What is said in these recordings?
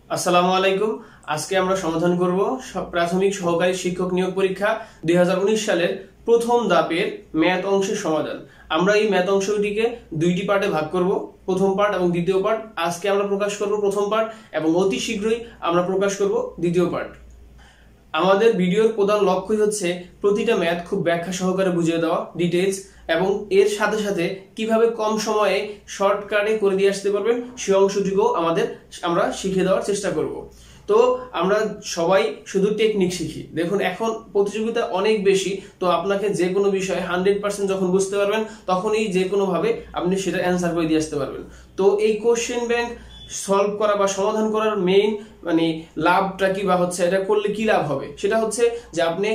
আসসালামু আলাইকুম। আজকে আমরা সমাধান করব প্রাথমিক সহকারী শিক্ষক নিয়োগ পরীক্ষা 2019 সালের প্রথম ধাপের ম্যাথ অংশের সমাধান। আমরা এই ম্যাথ অংশটিকে দুইটি পার্টে ভাগ করব, প্রথম পার্ট এবং দ্বিতীয় পার্ট। আজকে আমরা প্রকাশ করব প্রথম পার্ট এবং অতি শীঘ্রই আমরা প্রকাশ করব দ্বিতীয় পার্ট। আমাদের ভিডিওর প্রধান লক্ষ্যই হচ্ছে প্রতিটা ম্যাথ খুব ব্যাখ্যা সহকারে বুঝিয়ে দেওয়া, ডিটেইলস, এবং এর সাথে সাথে কিভাবে কম সময়ে শর্টকাটে করে দিয়ে আসতে পারবেন সেই অংশটুকুও আমরা শিখিয়ে দেওয়ার চেষ্টা করব। তো আমরা সবাই শুধু টেকনিক শিখি। দেখুন, এখন প্রতিযোগিতা অনেক বেশি, তো আপনাকে যে কোনো বিষয়ে 100% যখন বুঝতে পারবেন তখনই যে কোনো ভাবে আপনি সেটা অ্যান্সার করে দিয়ে আসতে পারবেন। তো এই কোশ্চেন ব্যাংক সলভ করা বা সমাধান করার মেইন লাভটা কি, বা হচ্ছে এটা করলে কি লাভ হবে, সেটা হচ্ছে যে আপনি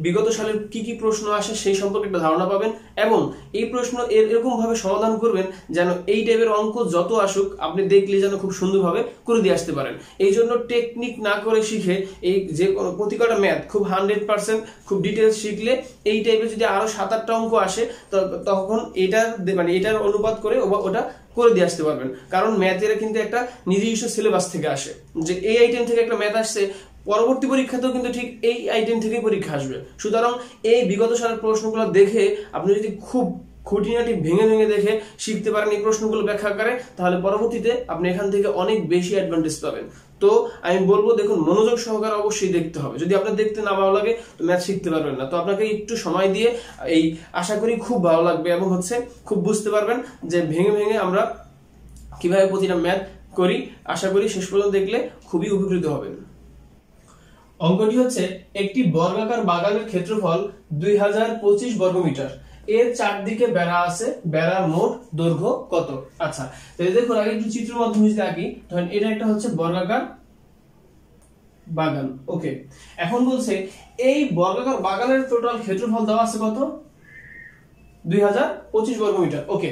বিগত সালের কি কি প্রশ্ন আসে সেই সম্পর্কে একটা ধারণা পাবেন এবং এই প্রশ্ন এরকম ভাবে সমাধান করবেন যেন এই টাইপের অঙ্ক যত আসুক আপনি দেখলে যেন খুব সুন্দরভাবে করে দিয়ে আসতে পারেন। এই জন্য টেকনিক না করে শিখে এই যে প্রতিটা ম্যাথ খুব 100% খুব ডিটেলস শিখলে এই টাইপের যদি আরো 7-8টা অঙ্ক আসে তখন এটার অনুপাত করে ওটা করে দিয়ে আসতে পারবেন। কারণ ম্যাথের কিন্তু একটা নিজস্ব সিলেবাস থেকে আসে, যে এই আইটেম থেকে একটা ম্যাথ আসছে, পরবর্তী পরীক্ষাতেও কিন্তু ঠিক এই আইটেম থেকেই পরীক্ষা আসবে। সুতরাং এই বিগত সালের প্রশ্নগুলো দেখে আপনি যদি খুব খুঁটিনাটি ভেঙে ভেঙে দেখে শিখতে পারেন এই প্রশ্নগুলো ব্যাখ্যা করে, তাহলে পরবর্তীতে আপনি এখান থেকে অনেক বেশি অ্যাডভান্টেজ পাবেন। তো আমি বলবো, দেখুন, মনোযোগ সহকারে অবশ্যই দেখতে হবে। যদি আপনার দেখতে না ভালো লাগে তো ম্যাথ শিখতে পারবেন না। তো আপনাকে একটু সময় দিয়ে এই আশা করি খুব ভালো লাগবে এবং খুব বুঝতে পারবেন যে ভেঙে ভেঙে আমরা কিভাবে প্রতিটা ম্যাথ করি। আশা করি শেষ পর্যন্ত দেখলে খুবই উপকৃত হবেন। অঙ্কটি হচ্ছে একটি বর্গাকার বাগানের ক্ষেত্রফল 2025 বর্গমিটার, এর চারদিকে বেড়া আছে, বেড়ার মোট দৈর্ঘ্য কত? আচ্ছা, তাহলে দেখুন, আগে একটু চিত্র মাধ্যমে যদি আঁকি, ধরেন এটা একটা হচ্ছে বর্গাকার বাগান। ওকে, এখন বলছে এই বর্গাকার বাগানের টোটাল ক্ষেত্রফল দেওয়া আছে কত? 2025 বর্গমিটার। ওকে,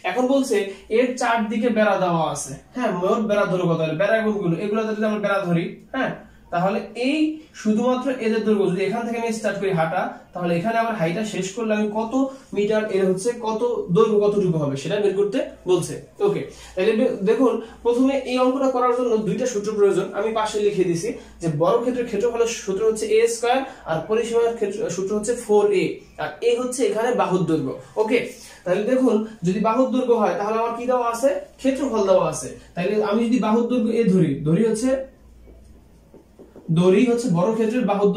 এখন বলছে এর চারদিকে বেড়া দেওয়া আছে। হ্যাঁ, মোট বেড়া দৈর্ঘ্য কত? বেড়া গুলো এগুলো যদি আমরা বেড়া ধরি, হ্যাঁ, তাহলে এই শুধুমাত্র এদের দৈর্ঘ্য যদি এখান থেকে আমি স্টার্ট করি হাঁটা, তাহলে এখানে আমার হাইটা শেষ করলে আমি কত মিটার, এর হচ্ছে কত দৈর্ঘ্য কতটুকু হবে সেটা বের করতে বলছে। ওকে, তাহলে দেখুন, প্রথমে এই অঙ্কটা করার জন্য দুইটা সূত্র প্রয়োজন। আমি পাশে লিখে দিছি যে বর্গক্ষেত্রের ক্ষেত্রফলের সূত্র হচ্ছে a স্কয়ার আর পরিসীমার সূত্র হচ্ছে 4a, আর a হচ্ছে এখানে বাহুর দৈর্ঘ্য। ওকে, তাহলে দেখুন, যদি বাহুর দৈর্ঘ্য হয় তাহলে আমার কি দেওয়া আছে? ক্ষেত্রফল দেওয়া আছে। তাহলে আমি যদি বাহুর দৈর্ঘ্য a ধরি হচ্ছে দড়ি হচ্ছে বর্গক্ষেত্রের বাহুর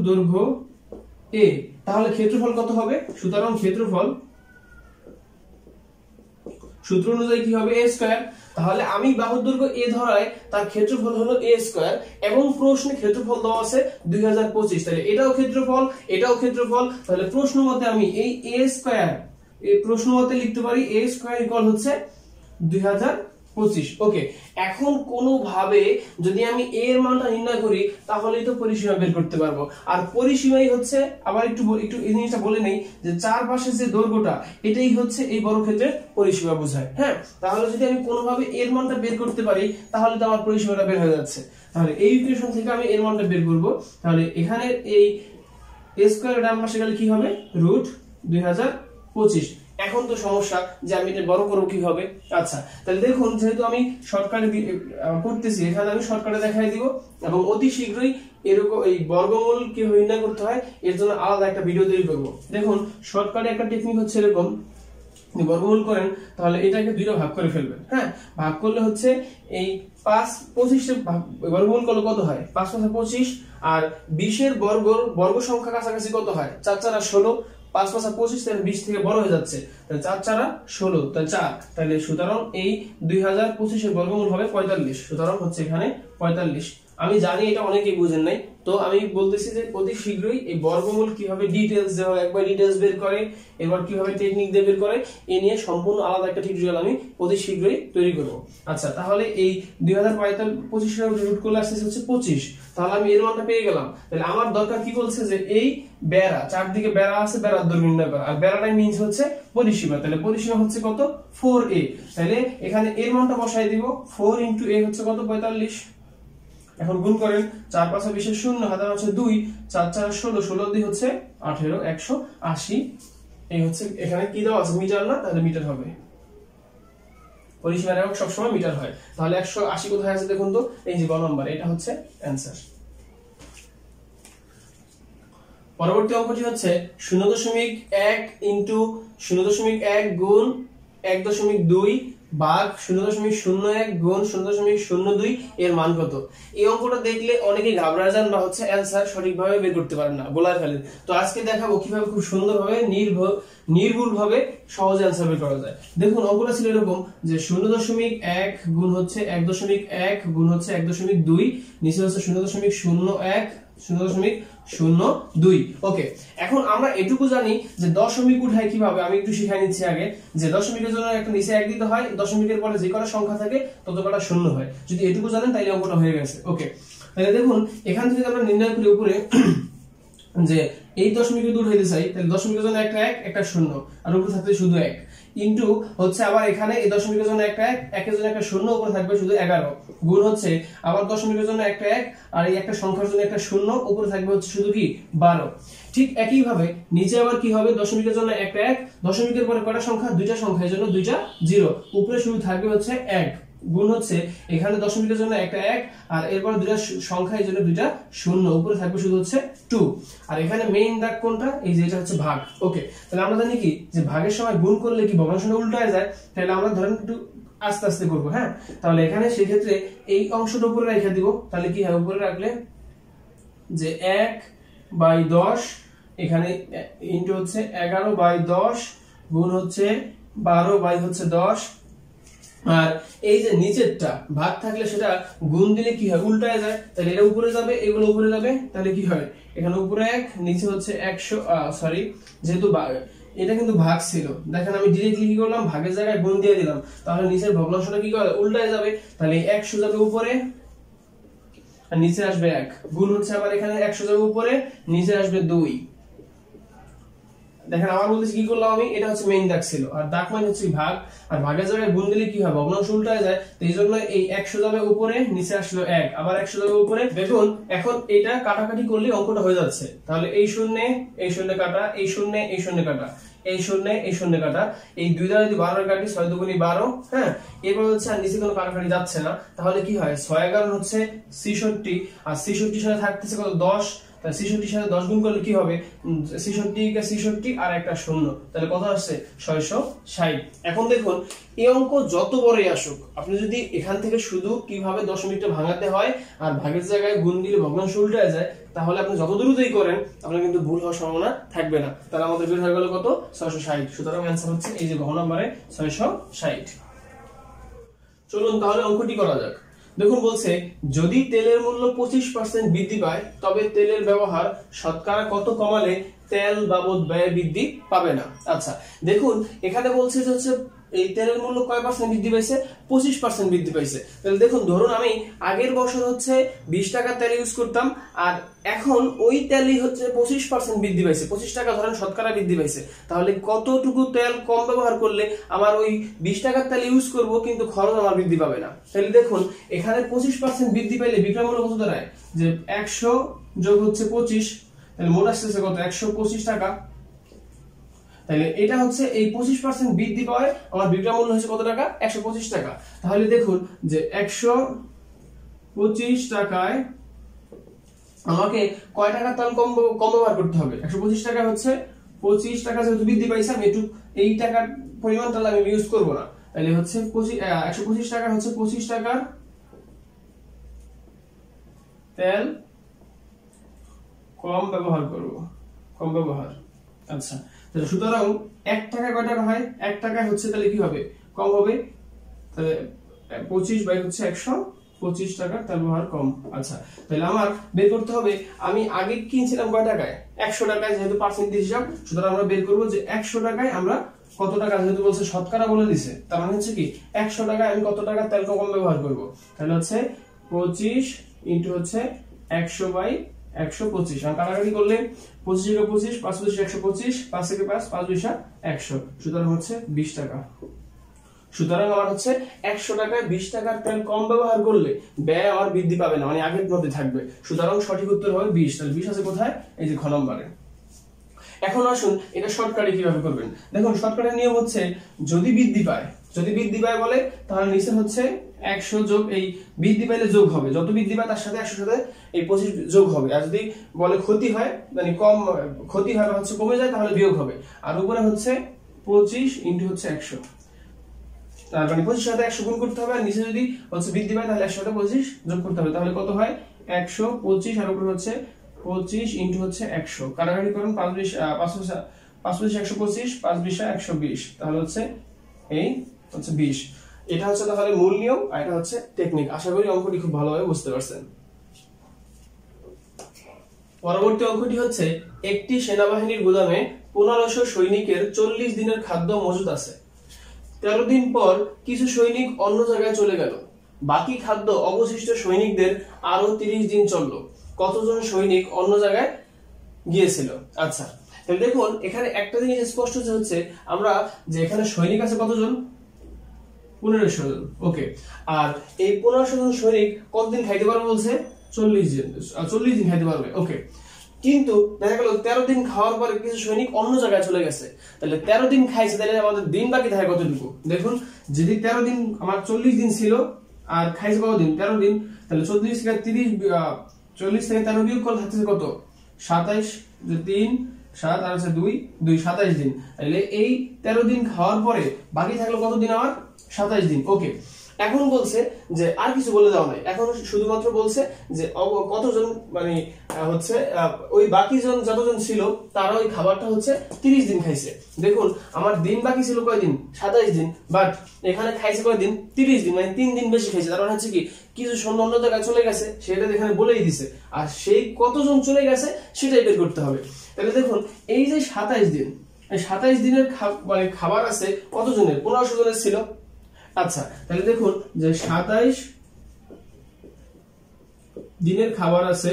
দৈর্ঘ্য a, তাহলে ক্ষেত্রফল কত হবে? সুতরাং ক্ষেত্রফল সূত্র অনুযায়ী কি হবে? a square. তাহলে আমি বাহুর দৈর্ঘ্য a ধরায় তার ক্ষেত্রফল হলো a স্কয়ার এবং প্রশ্নে ক্ষেত্রফল দেওয়া আছে 2025। তাহলে এটাও ক্ষেত্রফল। তাহলে প্রশ্ন মতে আমি এই a স্কয়ার প্রশ্ন মতে লিখতে পারি a স্কয়ার ইকুয়াল হচ্ছে 2025। ওকে, এখন কোনোভাবে যদি আমি a এর মানটা নির্ণয় করি তাহলেই তো পরিসীমা বের করতে পারবো। আর পরিসীমাই হচ্ছে, আবার একটু এই জিনিসটা বলে নেই যে চারপাশে যে দৈর্ঘ্যটা এটাই হচ্ছে এই বর্গক্ষেত্রের পরিসীমা বোঝায়। হ্যাঁ, তাহলে যদি আমি কোনোভাবে এর মানটা বের করতে পারি তাহলে তো আমার পরিসীমাটা বের হয়ে যাচ্ছে। তাহলে এই ইকুয়েশন থেকে আমি এর মানটা বের করব। তাহলে এখানে এই a স্কয়ার ডান পাশে গেলে কি হবে? √2025। এখন তো সমস্যা যে আমি এটা বড় করব কিভাবে। আচ্ছা, তাহলে দেখুন, যেহেতু আমি শর্টকাটে করতেছি, এখানে আমি শর্টকাটে দেখাই দিব এবং অতি শীঘ্রই এরকম এই বর্গমূল কিভাবে নির্ণয় করতে হয় এর জন্য আলাদা একটা ভিডিও তৈরি করব। দেখুন, শর্টকাটে একটা টেকনিক হচ্ছে এরকম, বর্গমূল করেন তাহলে এটাকে দুইটা ভাগ করে ফেলবেন। হ্যাঁ, ভাগ করলে হচ্ছে এই 5-25 বর্গমূল করলে কত হয়? 5-5-25, আর 20 এর বর্গ সংখ্যা কাছাকাছি কত হয়? 4-4-16, 5-5-25, তাহলে 20 থেকে বড় হয়ে যাচ্ছে, তাহলে 4-4-16, তাহলে 4। তাহলে সুতরাং এই 2025 এর বর্গমূল হবে 45। সুতরাং হচ্ছে এখানে 45। আমি জানি এটা অনেকেই বুঝেন নাই, তো আমি বলতেছি যে অতি শীঘ্রই এই বর্গমূল কিভাবে ডিটেইলস দেওয়া, একবার ডিটেইলস বের করে এবার কিভাবে টেকনিক দিয়ে বের করে এ নিয়ে সম্পূর্ণ আলাদা একটা টিউটোরিয়াল আমি অতি শীঘ্রই তৈরি করব। আচ্ছা, তাহলে এই 2025 এর রুট করলে আসছে হচ্ছে 25। তাহলে আমি এর মানটা পেয়ে গেলাম। তাহলে আমার দরকার কি বলছে যে এই বেড়া, চারদিকে বেড়া আছে, বেড়ার দৈর্ঘ্য নির্ণয় করা, আর বেড়াটাই মিনস হচ্ছে পরিসীমা। তাহলে পরিসীমা হচ্ছে কত? 4a। তাহলে এখানে এর মানটা বসাই দিব, 4 * a হচ্ছে কত? 45। এখন গুণ করেন, 4-5-20 0, হাতে হচ্ছে 2, 4-4-16, 16 দিয়ে হচ্ছে 18, 180। এই হচ্ছে এখানে কি দেওয়া আছে? মিটার না, তাহলে মিটার হবে। পরিসীমার একক সবসময় মিটার হয়। তাহলে 180 কোথায় আছে দেখুন তো, এই যে গ নম্বর, এটা হচ্ছে অ্যান্সার। পরবর্তী অঙ্কটি হচ্ছে 0.1 ইন্টু 0.1 গুণ 1.2 ভাগ 0.01 গুণ 0.02 এর মান কত? এই অঙ্কটা দেখলে অনেকেই ঘাবড়া যান বা হচ্ছে অ্যান্সার সঠিকভাবে বের করতে পারেন না, গোলায় ফেলেন। তো আজকে দেখাবো কিভাবে খুব সুন্দরভাবে নির্ভুলভাবে সহজে অ্যান্সার বের করা যায়। দেখুন অঙ্কটা ছিল এরকম যে 0.1 গুণ হচ্ছে 1.1 গুণ হচ্ছে 1.2, নিচে হচ্ছে 0.01 0.02। ওকে, এখন আমরা এটুকু জানি যে দশমিক উঠায় কিভাবে, আমি একটু শিখাই নিচ্ছি আগে। যে দশমিকের জন্য একটা নিচে 1 দিতে হয়, দশমিকের পরে যে কটা সংখ্যা থাকে তত কটা শূন্য হয়। যদি এটুকু জানেন তাহলে অঙ্কটা হয়ে গেছে। ওকে, তাহলে দেখুন এখান থেকে আমরা নির্ণয় করি উপরে যে এই দশমিক যদি উঠাইতে চাই তাহলে দশমিকের জন্য একটা 1 একটা 0 আর উপরে থাকবে শুধু 1, ইনটু হচ্ছে আবার এখানে এই দশমিকের জন্য একটা 1 একের জন্য একটা 0 উপরে থাকবে শুধু 11, গুণ হচ্ছে আবার দশমিকের জন্য একটা 1 আর এই একটা সংখ্যার জন্য একটা 0 উপরে থাকবে হচ্ছে শুধু কি 12। ঠিক একই ভাবে নিচে আবার কি হবে, দশমিকের জন্য একটা 1, দশমিকের পরে কয়টা সংখ্যা, দুইটা সংখ্যা, এর জন্য দুইটা 0, উপরে শুধু থাকবে হচ্ছে 1, গুণ হচ্ছে এখানে দশমিকের জন্য একটা 1 আর এরপর দুইটা সংখ্যা, এর জন্য দুইটা 0, উপরে থাকবে শুধু হচ্ছে 2। আর এখানে মেইন দাগ কোনটা, এই যে এটা হচ্ছে ভাগ। ওকে, তাহলে আমরা জানি কি যে ভাগের সময় গুণ করলে কি ভগ্নাংশটা উল্টায় যায়। তাহলে আমরা ধরেন একটু আস্তে আস্তে করব। হ্যাঁ, তাহলে এখানে সেই ক্ষেত্রে এই অংশটা উপরে রেখে দিব। তাহলে কি হয়, উপরে রাখলে যে 1/10 এখানে ইনটু হচ্ছে 11/10 গুণ হচ্ছে 12/10। আর এই যে নিচেরটা ভাগ থাকলে সেটা গুণ দিলে কি হয়, উল্টায় যায়। তাহলে এটা উপরে যাবে, এগুলো উপরে যাবে, তাহলে কি হয়, এখানে উপরে 1 নিচে হচ্ছে 100, সরি যেহেতু এটা কিন্তু ভাগ ছিল, দেখেন আমি ডিরেক্টলি কি করলাম, ভাগের জায়গায় গুণ দিয়ে দিলাম, তাহলে নিচের ভগ্নাংশটা কি করে উল্টায় যাবে। তাহলে 100 যাবে উপরে আর নিচে আসবে 1, গুণ হচ্ছে আবার এখানে 100 যাবে উপরে, নিচে আসবে 2। দেখেন আমার বলতেছি কি করলাম আমি, এটা হচ্ছে মেইন দাগ ছিল আর দাগ মানে হচ্ছে ভাগ, আর ভাগের জায়গায় গুণ দিলে কি হয়, ভগ্নাংশ উল্টায় যায়। তো এইজন্য এই 100 যাবে উপরে, নিচে আসলো 1, আবার 100 যাবে উপরে। দেখুন এখন এটা কাটাকাটি করলে অঙ্কটা হয়ে যাচ্ছে। তাহলে এই শূন্যে এই শূন্য কাটা, এই শূন্যে এই শূন্য কাটা, এই শূন্যে এই শূন্য কাটা, এই 2 দ্বারা যদি 12 কাটি 6 দুগুণী 12। হ্যাঁ, এরপর হচ্ছে আর নিচে কোনো কাটাকাটি যাচ্ছে না। তাহলে কি হয়, 6 11 হচ্ছে 66 আর 66 সাথে থাকতেছে কত 10। 66 সাথে 10 গুণ করলে কি হবে, 66 কে 66 আর একটা 0, তাহলে কত আসছে 660। এখন দেখুন এই অঙ্ক যত বড়ই আসুক, আপনি যদি এখান থেকে শুধু কিভাবে দশমিকটা ভাঙাতে হয় আর ভাগের জায়গায় গুণ দিলে ভগ্নাংশ উল্টে যায়, তাহলে আপনি যত দ্রুতই করেন আপনার কিন্তু ভুল হওয়ার সম্ভাবনা থাকবে না। তাহলে আমাদের বের হয়ে গেল কত, 660। সুতরাং অ্যান্সার হচ্ছে এই যে ঘ নম্বরে 660। চলুন তাহলে অঙ্কটি করা যাক। দেখুন বলছে যদি তেলের মূল্য 25% বৃদ্ধি পায় তবে তেলের ব্যবহার শতকরা কত কমালে তেল বাবদ ব্যয় বৃদ্ধি পাবে না। আচ্ছা দেখুন এখানে বলছে যে হচ্ছে এই তেলের মূল্য কয় পার্সেন্ট বৃদ্ধি পাইছে, 25% বৃদ্ধি পাইছে। তাহলে দেখুন ধরুন আমি আগের বছর হচ্ছে 20 টাকা তেল ইউজ করতাম আর এখন ওই তেলই হচ্ছে 25% বৃদ্ধি পাইছে, 25 টাকা ধরেন শতকরা বৃদ্ধি পাইছে। তাহলে কতটুকু তেল কম ব্যবহার করলে আমার ওই 20 টাকার তেল ইউজ করব কিন্তু খরচ আমার বৃদ্ধি পাবে না। তাহলে দেখুন এখানে 25% বৃদ্ধি পাইলে বিক্রয় মূল্য কত দাঁড়ায়, যে 100 যোগ হচ্ছে 25, তাহলে মোট আসছে কত 125 টাকা। তাহলে এটা হচ্ছে এই 25% বৃদ্ধি পায় আমার বিক্রয় মূল্য হচ্ছে কত টাকা, 125 টাকা। তাহলে দেখুন যে 125 টাকায় আমাকে কয় টাকা তেল কম ব্যবহার করতে হবে, 125 টাকা হচ্ছে 25 টাকা যেহেতু বৃদ্ধি পাইছে আমি একটু এই টাকার পরিমাণ তাহলে আমি ইউজ করব না। তাহলে হচ্ছে 125 টাকা হচ্ছে 25 টাকার তেল কম ব্যবহার করব, কম ব্যবহার। আচ্ছা তাহলে সুতরাং 1 টাকা কয় টাকা হয়, 1 টাকায় হচ্ছে তাহলে কি হবে কম হবে, তাহলে 25 বাই হচ্ছে 125 টাকা তেল ব্যবহার কম। আচ্ছা তাহলে আমার বের করতে হবে আমি আগে কিনছিলাম কয় টাকায়, 100 টাকায়, যেহেতু পার্সেন্টেজ হিসাব সুতরাং আমরা বের করব যে 100 টাকায় আমরা কত টাকা, যেহেতু বলছে শতকরা বলে দিছে তার মানে হচ্ছে কি 100 টাকায় আমি কত টাকা তেল কম ব্যবহার করব। তাহলে হচ্ছে 25 ইনটু হচ্ছে 100 বাই 125, আর কাটাকাটি করলে 25 থেকে 25 5 25 125, 5 থেকে 5 5 2 100, সুতরাং হচ্ছে 20 টাকা। সুতরাং আমার হচ্ছে 100 টাকায় 20 টাকার তেল কম ব্যবহার করলে ব্যয় আমার বৃদ্ধি পাবে না, মানে আগের মধ্যে থাকবে। সুতরাং সঠিক উত্তর হবে 20। তাহলে 20 আছে কোথায়, এই যে খ নম্বরে। এখন আসুন এটা শর্টকাটে কিভাবে করবেন। দেখুন শর্টকাটের নিয়ম হচ্ছে যদি বৃদ্ধি পায় যদি বৃদ্ধি পায় বলে তাহলে নিচে হচ্ছে 100 যোগ এই বৃদ্ধি পাইলে যোগ হবে, যত বৃদ্ধি পায় তার সাথে 100 সাথে এই 25 যোগ হবে। আর যদি বলে ক্ষতি হয় মানে কম ক্ষতি হয় হচ্ছে কমে যায় তাহলে বিয়োগ হবে। আর উপরে হচ্ছে 25 ইনটু হচ্ছে 100, তার মানে 25 সাথে 100 গুণ করতে হবে। আর নিচে যদি হচ্ছে বৃদ্ধি পায় তাহলে 100 সাথে 25 যোগ করতে হবে, তাহলে কত হয় 125 আর উপরে হচ্ছে 25 ইনটু হচ্ছে 100, কাটাকাটি করুন 5 25 125 5 20 120, তাহলে হচ্ছে এই হচ্ছে 20। এটা হচ্ছে তাহলে মূল নিয়ম আর এটা হচ্ছে টেকনিক। আশা করি অঙ্কটি খুব ভালোভাবে বুঝতে পারছেন। পরবর্তী অঙ্কটি হচ্ছে একটি সেনাবাহিনীর গুদামে 1500 সৈনিকের 40 দিনের খাদ্য মজুদ আছে। 13 দিন পর কিছু সৈনিক অন্য জায়গায় চলে গেল, বাকি খাদ্য অবশিষ্ট সৈনিকদের আরো 30 দিন চললো। কতজন সৈনিক অন্য জায়গায় গিয়েছিল? আচ্ছা, তাহলে দেখুন এখানে একটা জিনিস স্পষ্ট হচ্ছে আমরা যে এখানে সৈনিক আছে কতজন, 1500 জন। ওকে, আর এই 1500 জন সৈনিক কতদিন খাইতে পারবে বলছে? 40 দিন খাইতে পারবে। ওকে, কিন্তু দেখা গেল 13 দিন খাওয়ার পরে কিছু সৈনিক অন্য জায়গায় চলে গেছে, তাহলে 13 দিন খাইছে, তাহলে আমাদের দিন বাকি থাকে কতটুকু? দেখুন যদি 13 দিন আমার 40 দিন ছিল আর খাইছে কতদিন? 13 দিন, তাহলে 40 থেকে 30 40 থেকে 13 বিয়োগ করলে থাকতেছে কত? 27, যে 3 7 আর আছে 2 27 দিন। তাহলে এই 13 দিন খাওয়ার পরে বাকি থাকলো কত দিন? আমার 27 দিন। ওকে, এখন বলছে যে আর কিছু বলে দাও নাই, এখন শুধুমাত্র বলছে যে কতজন মানে হচ্ছে ওই বাকি জন যতজন ছিল তারা ওই খাবারটা হচ্ছে 30 দিন খাইছে। দেখুন আমার দিন বাকি ছিল কয়দিন? 27 দিন, বাট এখানে খাইছে কয়দিন? 30 দিন, মানে 3 দিন বেশি খাইছে। তার মানে হচ্ছে কি কিছু সৈন্য অন্য জায়গায় চলে গেছে, সেটা এখানে বলেই দিছে, আর সেই কতজন চলে গেছে সেটাই বের করতে হবে। তাহলে দেখুন এই যে 27 দিন, এই 27 দিনের মানে খাবার আছে কতজনের? 1500 জনের ছিল। আচ্ছা, তাহলে দেখুন যে 27 দিনের খাবার আছে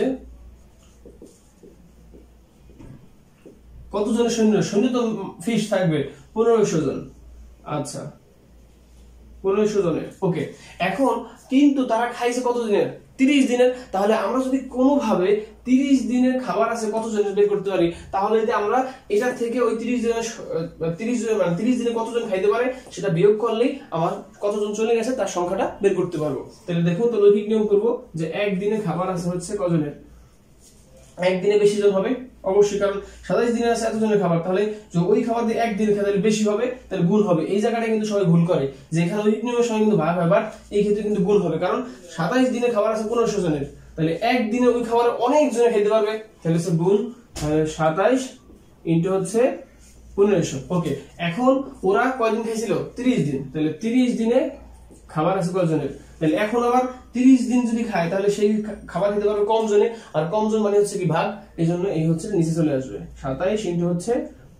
কতজনের? সৈন্য তো ফিশ থাকবে 1500 জন। আচ্ছা, 1500 জনের। ওকে, এখন কিন্তু তারা খাইছে কত দিনের? 30 দিনের। তাহলে আমরা যদি কোনোভাবে 30 দিনের খাবার আছে কতজনের বের করতে পারি, তাহলে আমরা এটা থেকে ওই 30 দিনে কতজন খাইতে পারে সেটা বিয়োগ করলেই আমার কতজন চলে গেছে তার সংখ্যাটা বের করতে পারবো। তাহলে দেখুন তো লৌকিক নিয়ম করব যে একদিনে খাবার আছে হচ্ছে কজনের? একদিনে বেশি জন হবে অবশ্যই, কারণ 27 দিনে আছে এতজনের খাবার, তাহলে ওই খাবার দিয়ে একদিনে খেতে বেশি হবে, তাহলে গুণ হবে। এই জায়গাটা কিন্তু সবাই ভুল করে যে এখানে লৌকিক নিয়মের সঙ্গে কিন্তু ভাগ হয়, বাট এই ক্ষেত্রে কিন্তু গুণ হবে, কারণ 27 দিনে খাবার আছে 1500 জনের, তাহলে একদিনে ওই খাবার অনেক জনে খেতে পারবে, তাহলে হচ্ছে গুণ 27 ইনটু হচ্ছে 1500। ওকে, এখন ওরা কয়দিন খাইছিল? 30 দিন, তাহলে 30 দিনে খাবার আছে কয়জনের? তাহলে এখন আবার 30 দিন যদি খায় তাহলে সেই খাবার খেতে পারবে কম জনে, আর কম জন মানে হচ্ছে কি ভাগ, এই জন্য এই হচ্ছে নিচে চলে আসবে 27 ইনটু হচ্ছে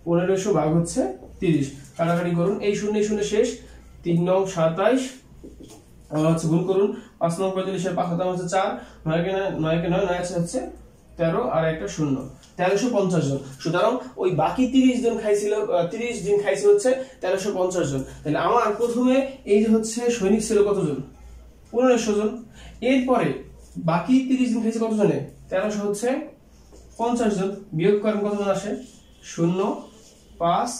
1500 ভাগ হচ্ছে 30, কাটাকাটি করুন, এই শূন্য শূন্য শেষ, 3 9 27 হচ্ছে গুণ করুন, 5 9 45 এর 5 হাতে হচ্ছে 4, 9 কে 9 আছে হচ্ছে 13 আর একটা শূন্য, 1350 জন। সুতরাং ওই বাকি 30 জন খাইছিল, 30 দিন খাইছে হচ্ছে 1350 জন। তাহলে আমার প্রথমে এই যে হচ্ছে সৈনিক ছিল কতজন? 1500 জন। এরপরে বাকি 30 দিন খাইছে কত জনে? 1300 হচ্ছে 50 জন। বিয়োগ করেন কতজন আসে? 0 5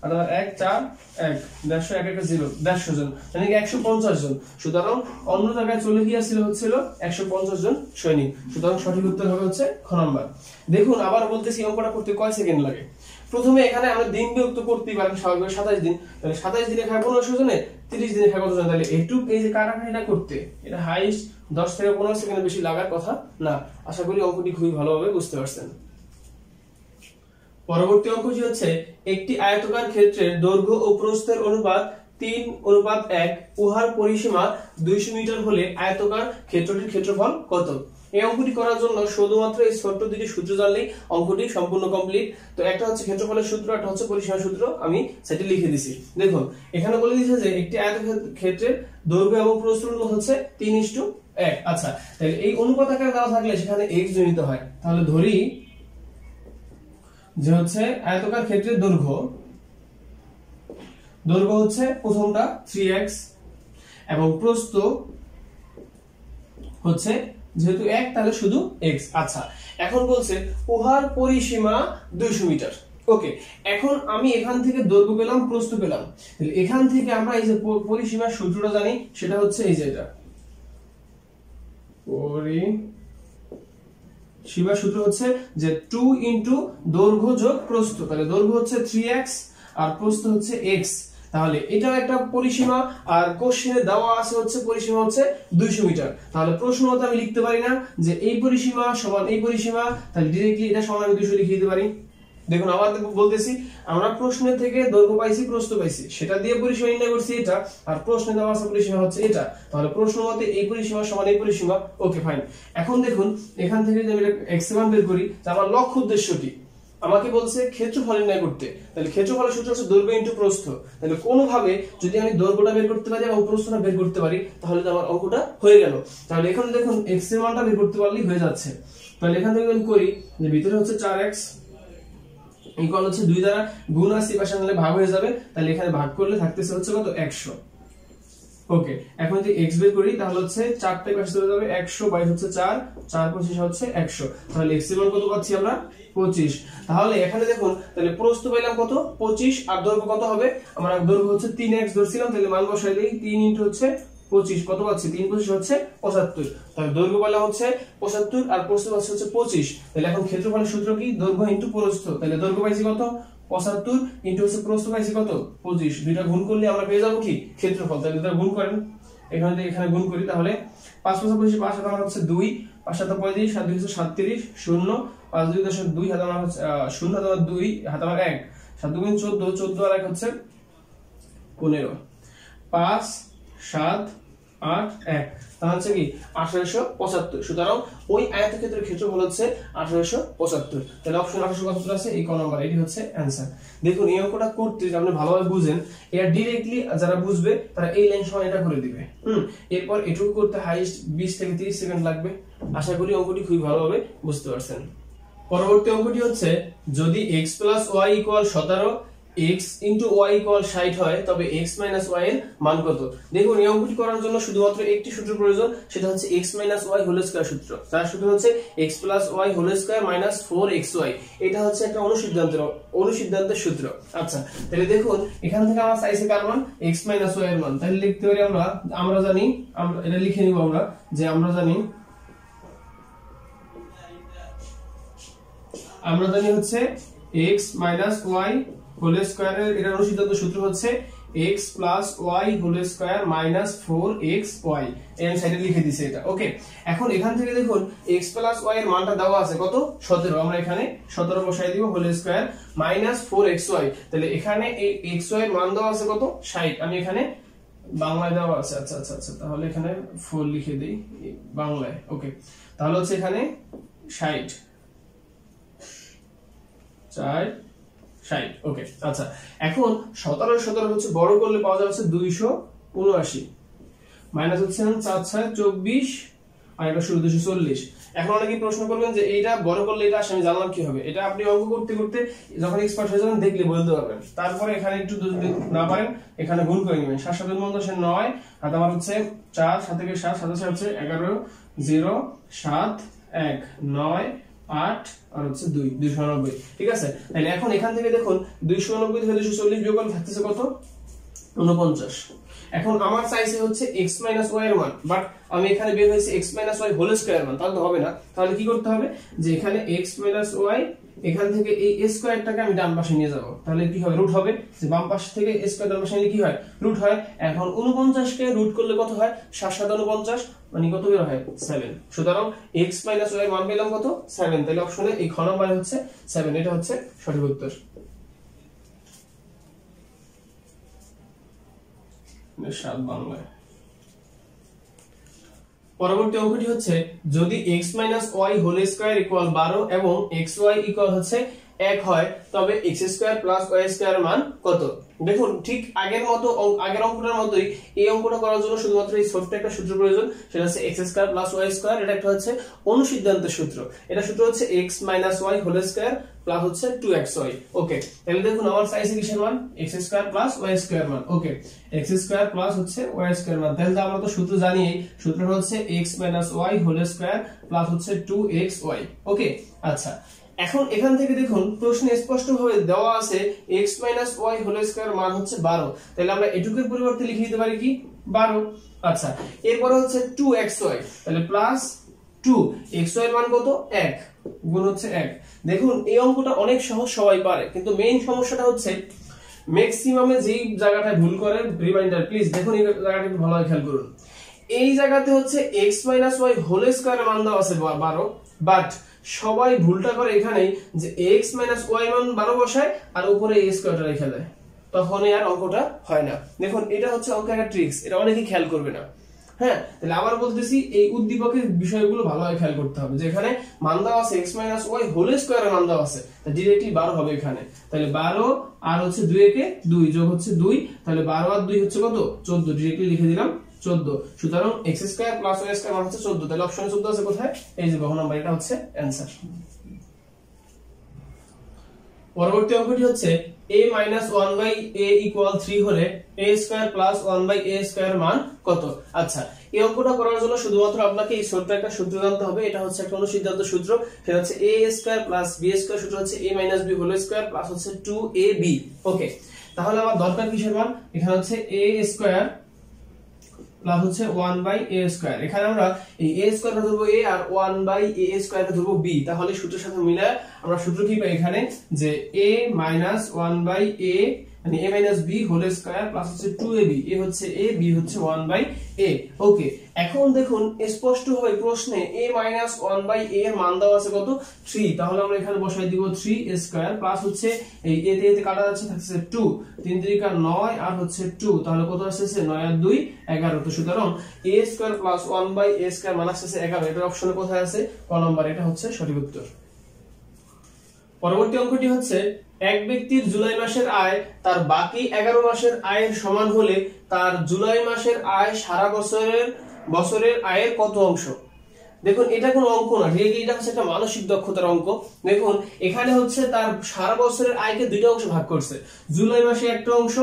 আর 1 4 1 150 1 1 0 150 জন, মানে 150 জন। সুতরাং অন্য জায়গায় চলে গিয়েছিল হচ্ছিল 150 জন সৈনিক। সুতরাং সঠিক উত্তর হবে হচ্ছে খ নাম্বার। দেখুন আবার বলতেছি অঙ্কটা করতে কয় সেকেন্ড লাগে। প্রথমে এখানে আমরা দিন বিভক্ত করতেই পারি স্বাভাবিক 27 দিন, তাহলে 27 দিনে খায় 1500 জনে, 30 দিনে খায় কতজন? তাহলে এইটুক এই যে কাটাকাটিটা করতে এটা হাইস্ট 10 থেকে 15 সেকেন্ড বেশি লাগার কথা না। আশা করি অঙ্কটি খুবই ভালোভাবে বুঝতে পারছেন। পরবর্তী অঙ্কটি হচ্ছে একটি আয়তাকার ক্ষেত্রের দৈর্ঘ্য ও প্রস্থের অনুপাত 3:1, উহার পরিসীমা 200 মিটার হলে আয়তাকার ক্ষেত্রটির ক্ষেত্রফল কত? এই অঙ্কটি করার জন্য শুধুমাত্র এই ছোট্ট দুটি সূত্র জানলেই অঙ্কটি সম্পূর্ণ কমপ্লিট। তো একটা হচ্ছে ক্ষেত্রফলের সূত্র, একটা হচ্ছে পরিসীমার সূত্র, আমি সেটি লিখে দিছি। দেখুন এখানে বলে দিয়েছে যে একটি আয়তক্ষেত্রের ক্ষেত্রের দৈর্ঘ্য এবং প্রস্থের অনুপাত হচ্ছে 3:1। আচ্ছা, তাহলে এই অনুপাত আকারে দেওয়া থাকলে সেখানে x জড়িত হয়, তাহলে ধরি যে হচ্ছে আয়তাকার ক্ষেত্রের দৈর্ঘ্য হচ্ছে প্রথমটা 3x এবং প্রস্থ হচ্ছে যেহেতু 1 তাহলে শুধু x। আচ্ছা, এখন বলছে উহার পরিসীমা 200 মিটার। ওকে, এখন আমি এখান থেকে দৈর্ঘ্য পেলাম, প্রস্থ পেলাম, তাহলে এখান থেকে আমরা এই যে পরিসীমার সূত্রটা জানি, সেটা হচ্ছে এই যে এটা পরিসীমার সূত্র হচ্ছে যে 2 ইনটু দৈর্ঘ্য যোগ প্রস্থ। তাহলে দৈর্ঘ্য হচ্ছে 3x আর প্রস্থ হচ্ছে x। তাহলে এটাও একটা পরিসীমা, আর কোশ্চেনে দেওয়া আছে হচ্ছে পরিসীমা হচ্ছে 200 মিটার। তাহলে প্রশ্ন মতে আমি লিখতে পারি না যে এই পরিসীমা সমান এই পরিসীমা, তাহলে ডিরেক্টলি এটা সমান আমি 200 লিখে দিতে পারি। দেখুন আবার বলতেছি, আমরা প্রশ্নের থেকে দৈর্ঘ্য পাইছি, প্রস্থ পাইছি, সেটা দিয়ে পরিসীমা নির্ণয় করছি এটা, আর প্রশ্নে দেওয়া আছে পরিসীমা হচ্ছে এটা। তাহলে প্রশ্ন মতে এই পরিসীমা সমান এই পরিসীমা। Okay fine. এখন দেখুন এখান থেকে যদি আমি x এর মান বের করি, তাহলে আমার লক্ষ্য উদ্দেশ্য কি? আমাকে বলছে ক্ষেত্রফল নির্ণয় করতে। তাহলে ক্ষেত্রফলের সূত্র হচ্ছে দৈর্ঘ্য ইনটু প্রস্থ। তাহলে কোনোভাবে যদি আমি দৈর্ঘ্যটা বের করতে পারি এবং প্রস্থটা বের করতে পারি, তাহলে তো আমার অঙ্কটা হয়ে গেল। তাহলে এখানে দেখুন x এর মানটা বের করতে পারলেই হয়ে যাচ্ছে। তাহলে এখান থেকে আমি করি যে ভিতরে হচ্ছে 4x ইকুয়াল হচ্ছে 2 দ্বারা গুণ আছে, পাশে আনলে ভাগ হয়ে যাবে, তাহলে এখানে ভাগ করলে থাকতেছে হচ্ছে কত? 100। ওকে, এখন যদি x বের করি তাহলে হচ্ছে 4টা পাশে চলে যাবে, 100 22 হচ্ছে 4, 4 25 হচ্ছে 100। তাহলে x এর মান কত পাচ্ছি আমরা? 25। তাহলে এখানে দেখুন, তাহলে প্রস্থ পেলাম কত? 25, আর দৈর্ঘ্য কত হবে? আমরা দৈর্ঘ্য হচ্ছে 3x ধরছিলাম, তাহলে মান বসাই দেই, 3 ইনটু হচ্ছে 25 কত পাচ্ছি? 3 25 হচ্ছে 75। তাহলে দৈর্ঘ্য পেলাম হচ্ছে 75 আর প্রস্থ পাচ্ছি হচ্ছে 25। তাহলে এখন ক্ষেত্রফলের সূত্র কি? দৈর্ঘ্য ইনটু প্রস্থ। তাহলে দৈর্ঘ্য পাইছি কত? 75 ইনটু হচ্ছে প্রস্থ পাইছি কত? 25। দুইটা গুণ করলে আমরা পেয়ে যাবো কি? ক্ষেত্রফল। তাহলে দুটো গুণ করেন, এখানে গুণ করি, তাহলে 5 5 25 5 হাতে আমার হচ্ছে 2, 5 7 35 7 2 হচ্ছে 37, 0 5 2 দশমিক 2 হাতে আমার হচ্ছে 0 হাতে আমার 2 হাতে আমার 1, 7 2 14, 14 আর 1 হচ্ছে 15, 5 7 8 1, তাহলে হচ্ছে কি 1875। সুতরাং ওই আয়তক্ষেত্রের ক্ষেত্রফল হচ্ছে 1875। তাহলে অপশন 1875 আছে, এই ক নাম্বার, এটি হচ্ছে অ্যানসার। দেখুন এই অঙ্কটা করতে যদি আপনি ভালোভাবে বুঝেন, এটা ডাইরেক্টলি যারা বুঝবে তারা এই লাইন সমান এটা করে দিবে। এরপর এটুকু করতে হাইস্ট 20 থেকে 30 সেকেন্ড লাগবে। আশা করি অঙ্কটি খুবই ভালোভাবে বুঝতে পারছেন। পরবর্তী অঙ্কটি হচ্ছে যদি x + y = 17, x * y = 60 হয়, তবে x - y এর মান কত? দেখুন এই অঙ্কটি করার জন্য শুধুমাত্র একটি সূত্র প্রয়োজন, সেটা হচ্ছে x - y হোল স্কয়ার সূত্র। তার সূত্র হচ্ছে x + y whole square - 4xy। এটা হচ্ছে একটা অনুসিদ্ধান্তের সূত্র। আচ্ছা, তাহলে দেখুন এখান থেকে আমার চাইছে কার মান? x - y এর মান। তাহলে লিখতে পারি আমরা জানি, আমরা এটা লিখে নিব, আমরা জানি হচ্ছে x - y হোল স্কয়ারের এটা অনুসিদ্ধান্ত সূত্র হচ্ছে x + y whole square - 4xy। এই সাইডে লিখে দিয়েছে এটা। ওকে, এখন এখান থেকে দেখুন x + y এর মানটা দেওয়া আছে কত? 17। আমরা এখানে 17 বসাই দিব, হোল স্কয়ার - 4xy। তাহলে এখানে এই xy এর মান দেওয়া আছে কত? 60। আমি এখানে বাংলায় দেওয়া আছে, আচ্ছা আচ্ছা আচ্ছা, তাহলে এখানে 4 লিখে দেই বাংলায়। ওকে, তাহলে হচ্ছে এখানে 60 60। ওকে, আচ্ছা, এখন 17 হচ্ছে বড় করলে পাওয়া যাচ্ছে 279, মাইনাস হচ্ছে 4 6 24, আর এটা 240। এখন অনেকে প্রশ্ন করবেন যে এইটা বড় করলে এটা আসলে আমি জানলাম কি হবে? এটা আপনি অঙ্ক করতে করতে যখন এক্সপার্ট হয়ে যাবেন দেখলে বলতে পারবেন। তারপরে এখানে একটু যদি না পারেন এখানে গুণ করে নেবেন। 7 7 9, আর আমার হচ্ছে 4 7 থেকে 7 7 হচ্ছে 11 0 7 1 9 8 আর হচ্ছে 2 290। ঠিক আছে, তাহলে এখন এখান থেকে দেখুন 290 থেকে 240 বিয়োগ করলে থাকতেছে কত? 49। এখন আমার চাইছে হচ্ছে x - y এর মান, বাট আমি এখানে বের হইছে x - y হোল স্কয়ার মান, তাহলে তো হবে না। তাহলে কি করতে হবে যে এখানে x - y, এখান থেকে এই a স্কয়ারটাকে আমি ডান পাশে নিয়ে যাব, তাহলে কি হবে? রুট হবে। যে বাম পাশ থেকে a স্কয়ার ডান পাশে নিলে কি হয়? রুট হয়। এখন 49 কে রুট করলে কত হয়? 7 7 49, মানে কত বের হয়? 7। সুতরাং x - y এর মান পেলাম কত? 7। তাহলে অপশনে এই খ নাম্বার হচ্ছে 7, এটা হচ্ছে সঠিক উত্তর। 7 বাংলায়। পরবর্তী অঙ্কটি হচ্ছে যদি x - y হোল স্কয়ার = 12 এবং xy = হচ্ছে 1 হয়, তবে x² + y² এর মান কত? দেখুন ঠিক আগের অঙ্কটার মতোই এই অঙ্কটা করার জন্য শুধুমাত্র এই ছোট্ট একটা সূত্র প্রয়োজন, সেটা হচ্ছে x² + y²। এটা একটা হচ্ছে অনুসিদ্ধান্তের সূত্র। এটা সূত্র হচ্ছে x - y whole square plus হচ্ছে 2xy। ওকে, তাহলে দেখুন আমার চাইছে কিসের মান? x² + y² মান। ওকে, x² প্লাস হচ্ছে y² মান। তাহলে আমরা তো সূত্র জানি, সূত্রটা হচ্ছে x - y whole square plus হচ্ছে 2xy। ওকে, আচ্ছা, এখন এখান থেকে দেখুন প্রশ্নে স্পষ্টভাবে দেওয়া আছে x - y হোল স্কয়ার মান হচ্ছে 12, তাহলে আমরা এটুকুর পরিবর্তে লিখে দিতে পারি কি 12। আচ্ছা, এরপরে হচ্ছে 2xy, তাহলে প্লাস 2xy এর মান কত 1 গুণ হচ্ছে 1। দেখুন এই অঙ্কটা অনেক সহজ, সবাই পারে, কিন্তু মেইন সমস্যাটা হচ্ছে ম্যাক্সিমামে যেই জায়গাটায় ভুল করে, রিমাইন্ডার প্লিজ দেখুন এই জায়গাটা একটু ভালোভাবে খেয়াল করুন। এই জায়গাতে হচ্ছে x - y হোল স্কয়ার মান দেওয়া আছে 12, বাট সবাই ভুলটা করে এখানে যে x - y মান 12 বসায় আর উপরে a স্কয়ারটা রেখে দেয়, তখন আর অঙ্কটা হয় না। দেখুন এটা হচ্ছে অঙ্কের একটা ট্রিক্স, এটা অনেকেই খেয়াল করবে না। হ্যাঁ, তাহলে আবার বলতেছি এই উদ্দীপকের বিষয়গুলো ভালোভাবে খেয়াল করতে হবে, যে এখানে মান দেওয়া আছে x - y হোল স্কয়ারের মান দেওয়া আছে, তাহলে ডিরেক্টলি 12 হবে এখানে। তাহলে 12 আর হচ্ছে 2 একে 2 যোগ হচ্ছে 2, তাহলে 12 আর 2 হচ্ছে কত 14, ডিরেক্টলি লিখে দিলাম 14। সুতরাং x square plus y square মান হচ্ছে 14, তাহলে অপশনে 14 আছে কোথায়, এই যে বহ নাম্বার, এটা হচ্ছে অ্যানসার। পরবর্তী অঙ্কটি হচ্ছে a - 1/a = 3 হলে a square plus 1/a square মান কত। আচ্ছা, এই অঙ্কটা করার জন্য শুধুমাত্র আপনাকে এই ছোট্ট একটা সূত্র জানতে হবে, এটা হচ্ছে একটা অনুসিদ্ধান্ত সূত্র, সেটা হচ্ছে a square plus b square, সূত্র হচ্ছে a - b whole square plus হচ্ছে 2ab। ওকে, তাহলে আমার দরকার কিসের মান, এখানে হচ্ছে a স্কয়ার প্লাস হচ্ছে 1/a স্কয়ার, এখানে আমরা এই a স্কয়ারটা ধরবো a আর 1/a স্কয়ারটা ধরবো b, তাহলে সূত্রের সাথে মিলায় আমরা সূত্র কি পাই এখানে, যে a - 1/a মানে a - b whole square plus হচ্ছে 2ab, a হচ্ছে a, b হচ্ছে 1/a। ওকে, এখন দেখুন স্পষ্টভাবে প্রশ্নে a - 1/a এর মান দেওয়া আছে কত 3, তাহলে আমরা এখানে বসাই দিব 3 স্কয়ার প্লাস হচ্ছে এই a তে কাটা যাচ্ছে, থাকছে 2, 3 × 3 = 9 আর হচ্ছে 2, তাহলে কত আসছে 9 আর 2 11। তো সুতরাং a square plus 1/a square মান আসছে 11, এটার অপশনে কোথায় আছে ক নাম্বার, এটা হচ্ছে সঠিক উত্তর। পরবর্তী অঙ্কটি হচ্ছে এক ব্যক্তির জুলাই মাসের আয় তার বাকি 11 মাসের আয়ের সমান হলে তার জুলাই মাসের আয় সারা বছরের আয়ের কত অংশ। দেখুন এটা কোনো অঙ্ক না, ঠিক এটা হচ্ছে একটা মানসিক দক্ষতার অঙ্ক। দেখুন এখানে হচ্ছে তার সারা বছরের আয়কে দুইটা অংশ ভাগ করছে, জুলাই মাসে একটা অংশ,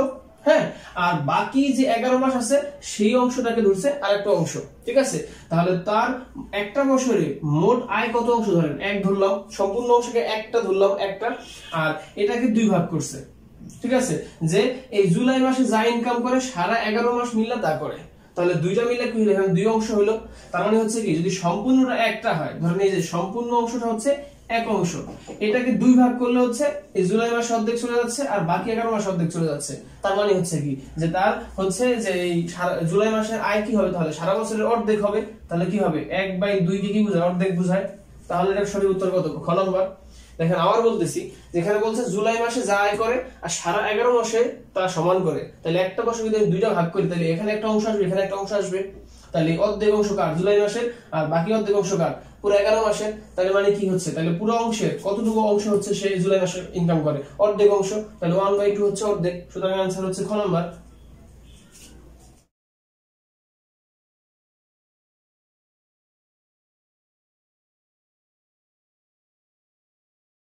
হ্যাঁ, আর বাকি যে 11 মাস আছে সেই অংশটাকে ধরছে আরেকটা অংশ, ঠিক আছে। তাহলে তার একটা বছরে মোট আয় কত অংশ ধরেন, এক ধরলাম, সম্পূর্ণ অংশকে একটা ধরলাম একটা, আর এটাকে দুই ভাগ করছে, ঠিক আছে। যে এই জুলাই মাসে যা ইনকাম করে সারা 11 মাস মিললে তা করে, তাহলে দুইটা মিলে কি হলো, এখানে দুই অংশ হলো। তার মানে হচ্ছে কি, যদি সম্পূর্ণটা একটা হয়, ধরেন এই যে সম্পূর্ণ অংশটা হচ্ছে এক অংশ, এটাকে দুই ভাগ করলে হচ্ছে এই জুলাই মাসে অর্ধেক চলে যাচ্ছে আর বাকি 11 মাসে অর্ধেক চলে যাচ্ছে। তার মানে হচ্ছে কি, যে তার হচ্ছে যে এই জুলাই মাসের আয় কি হবে, তাহলে সারা বছরের অর্ধেক হবে, তাহলে কি হবে 1/2 কে কি বোঝায়, অর্ধেক বোঝায়। তাহলে এর সঠিক উত্তর কত, খ নাম্বার। দেখেন আবার বলতেছি, যেখানে বলছে জুলাই মাসে যা আয় করে আর সারা 11 মাসে তা সমান করে, তাহলে একটা বছর যদি আমি দুইটা ভাগ করি, তাহলে এখানে একটা অংশ আসবে, এখানে একটা অংশ আসবে, তাহলে অর্ধেক অংশ কার, জুলাই মাসের, আর বাকি অর্ধেক অংশ কার, পুরো 11 মাসের। তাহলে মানে কি হচ্ছে, তাহলে পুরো অংশের কতটুকু অংশ হচ্ছে সে জুলাই মাসে ইনকাম করে, অর্ধেক অংশ, তাহলে 1/2 হচ্ছে অর্ধেক। সুতরাং आंसर হচ্ছে খ নাম্বার